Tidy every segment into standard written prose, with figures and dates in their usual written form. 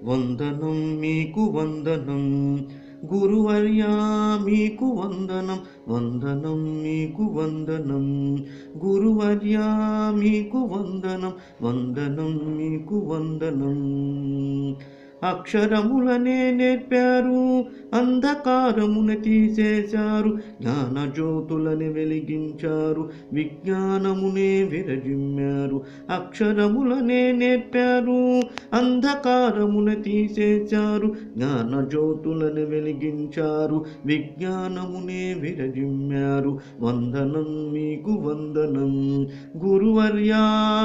వందనం మీకు వందనం గురువర్యా మీకు వందనం వందనం మీకు వందనం గురువర్యా మీకు వందనం వందనం మీకు వందనం అక్షరములనే నేర్పారు అంధకారమున తీసేశారు జ్ఞానజ్యోతులని వెలిగించారు విజ్ఞానమునే విరజిమ్మారు అక్షరములనే నేర్పారు అంధకారమున తీసేశారు జ్ఞానజ్యోతులను వెలిగించారు విజ్ఞానమునే విరజిమ్మారు వందనం మీకు వందనం గురువర్యా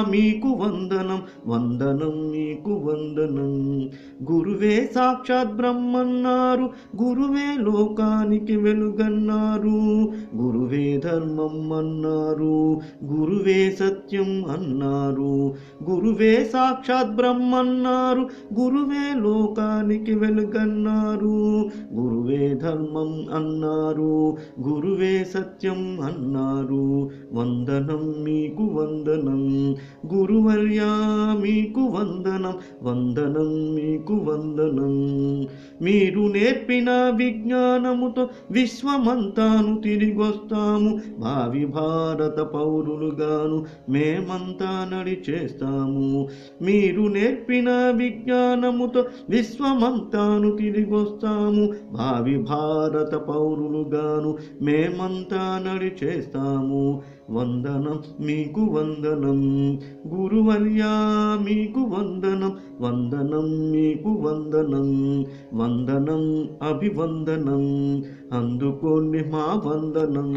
మీకు వందనం వందనం మీకు వందనం గురువే సాక్షాత్ బ్రహ్మన్నారు గురువే లోకానికి వెలుగన్నారు గురువే ధర్మం అన్నారు గురువే సత్యం అన్నారు గురువే సాక్షాత్ బ్రహ్మన్నారు గురువే లోకానికి వెలుగన్నారు గురువే ధర్మం అన్నారు గురువే సత్యం అన్నారు వందనం మీకు వందనం గురువర్యా మీకు వందనం వందనం మీకు వందనం మీరు నేర్పిన విజ్ఞానముతో విశ్వమంతాను తిరిగొస్తాము భావి భారత పౌరులుగాను మేమంతా నడిచేస్తాము మీరు నేర్పిన విజ్ఞానముతో విశ్వమంతాను తిరిగొస్తాము భావి భారత పౌరులుగాను మేమంతా నడిచేస్తాము వందనం మీకు వందనం గురువర్యా మీకు వందనం వందనం మీకు వందనం వందనం అభివందనం అందుకోండి మా వందనం